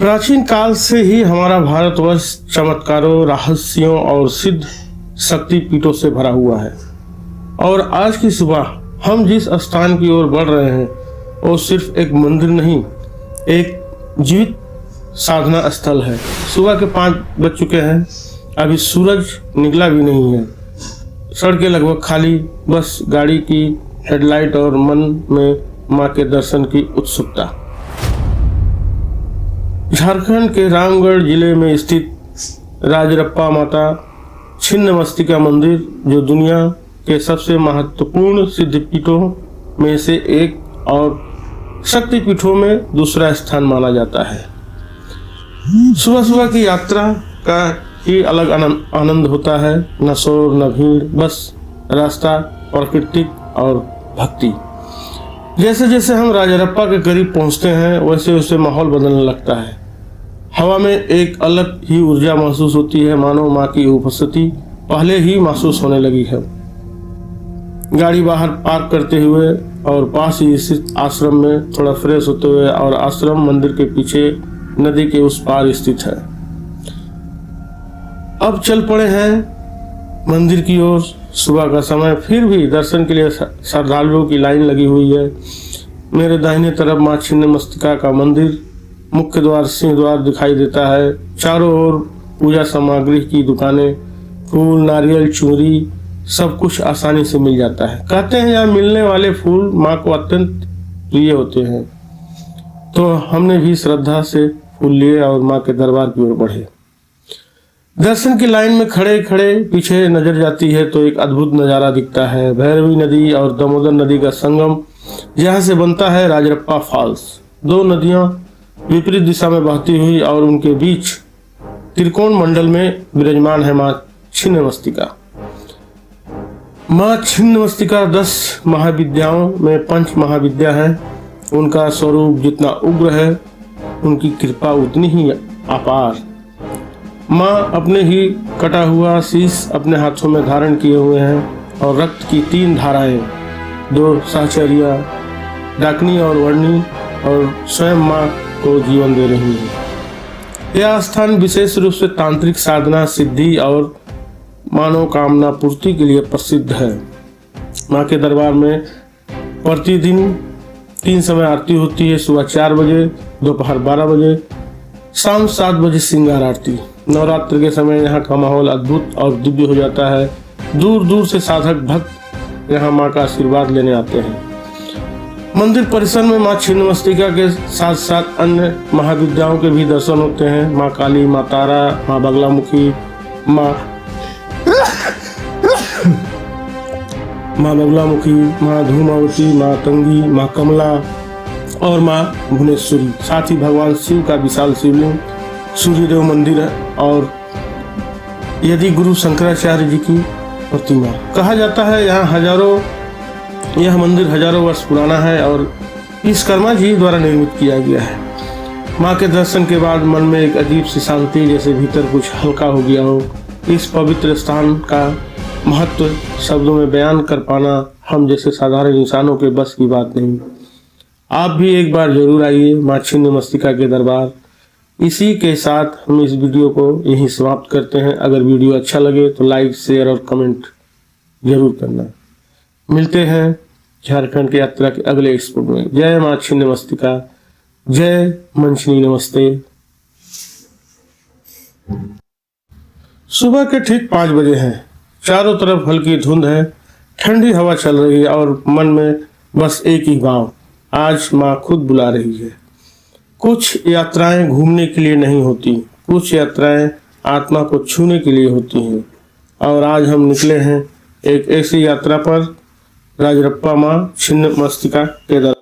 प्राचीन काल से ही हमारा भारतवर्ष चमत्कारों, रहस्यों और सिद्ध शक्तिपीठों से भरा हुआ है। और आज की सुबह हम जिस स्थान की ओर बढ़ रहे हैं वो सिर्फ एक मंदिर नहीं, एक जीवित साधना स्थल है। सुबह के 5 बज चुके हैं, अभी सूरज निकला भी नहीं है। सड़कें लगभग खाली, बस गाड़ी की हेडलाइट और मन में मां के दर्शन की उत्सुकता। झारखंड के रामगढ़ जिले में स्थित राजरप्पा माता छिन्नमस्तिका मंदिर, जो दुनिया के सबसे महत्वपूर्ण सिद्धपीठों में से एक और शक्तिपीठों में दूसरा स्थान माना जाता है। सुबह सुबह की यात्रा का ही अलग आनंद होता है। न शोर न भीड़, बस रास्ता, प्रकृति और भक्ति। जैसे जैसे हम राजरप्पा के करीब पहुंचते हैं वैसे वैसे माहौल बदलने लगता है। हवा में एक अलग ही ऊर्जा महसूस होती है, मानो माँ की उपस्थिति पहले ही महसूस होने लगी है। गाड़ी बाहर पार्क करते हुए और पास ही स्थित आश्रम में थोड़ा फ्रेश होते हुए, और आश्रम मंदिर के पीछे नदी के उस पार स्थित है। अब चल पड़े हैं मंदिर की ओर। सुबह का समय, फिर भी दर्शन के लिए श्रद्धालुओं की लाइन लगी हुई है। मेरे दाहिने तरफ मां छिन्नमस्तिका का मंदिर, मुख्य द्वार, सिंह द्वार दिखाई देता है। चारों ओर पूजा सामग्री की दुकानें, फूल, नारियल, चूड़ी, सब कुछ आसानी से मिल जाता है। कहते हैं यहाँ मिलने वाले फूल माँ को अत्यंत प्रिय होते हैं। तो हमने भी श्रद्धा से फूल लिए और माँ के दरबार की ओर बढ़े। दर्शन की लाइन में खड़े खड़े पीछे नजर जाती है तो एक अद्भुत नजारा दिखता है। भैरवी नदी और दामोदर नदी का संगम, जहाँ से बनता है राजरप्पा फॉल्स। 2 नदियां विपरीत दिशा में बहती हुई और उनके बीच त्रिकोण मंडल में विराजमान है मां छिन्नमस्तिका। मां छिन्नमस्तिका 10 महाविद्याओं में पंच महाविद्या है। उनका स्वरूप जितना उग्र है, उनकी कृपा उतनी ही अपार। माँ अपने ही कटा हुआ शीश अपने हाथों में धारण किए हुए हैं और रक्त की 3 धाराएं, 2 साहचर्या, डाकनी और वर्णी, और स्वयं माँ को जीवन दे रही है। यह स्थान विशेष रूप से तांत्रिक साधना, सिद्धि और मानव कामना पूर्ति के लिए प्रसिद्ध है। माँ के दरबार में प्रतिदिन 3 समय आरती होती है। सुबह 4 बजे, दोपहर 12 बजे, शाम 7 बजे श्रृंगार आरती। नवरात्र के समय यहाँ का माहौल अद्भुत और दिव्य हो जाता है। दूर दूर से साधक भक्त यहाँ माँ का आशीर्वाद लेने आते हैं। मंदिर परिसर में माँ छिन्नमस्तिका के साथ साथ अन्य महाविद्याओं के भी दर्शन होते हैं। माँ काली, माँ तारा, माँ बगलामुखी, माँ बगलामुखी, माँ धूमावती, माँ तंगी, माँ कमला और माँ भुवनेश्वरी। साथ ही भगवान शिव का विशाल शिवलिंग, सूर्यदेव मंदिर है और यदि गुरु शंकराचार्य जी की प्रतिमा। कहा जाता है यह मंदिर हजारों वर्ष पुराना है और विश्वकर्मा जी द्वारा निर्मित किया गया है। माँ के दर्शन के बाद मन में एक अजीब सी शांति, जैसे भीतर कुछ हल्का हो गया हो। इस पवित्र स्थान का महत्व शब्दों में बयान कर पाना हम जैसे साधारण इंसानों के बस की बात नहीं। आप भी एक बार जरूर आइए माँ छिन्नमस्तिका के दरबार। इसी के साथ हम इस वीडियो को यहीं समाप्त करते हैं। अगर वीडियो अच्छा लगे तो लाइक, शेयर और कमेंट जरूर करना। मिलते हैं झारखंड की यात्रा के अगले एपिसोड में। जय माँ छिन्नमस्तिका, जय मंचनी, नमस्ते। सुबह के ठीक 5 बजे हैं। चारों तरफ हल्की धुंध है, ठंडी हवा चल रही है और मन में बस एक ही गाँव। आज माँ खुद बुला रही है। कुछ यात्राएं घूमने के लिए नहीं होती, कुछ यात्राएं आत्मा को छूने के लिए होती हैं। और आज हम निकले हैं एक ऐसी यात्रा पर, राजरप्पा माँ छिन्नमस्तिका के दरबार।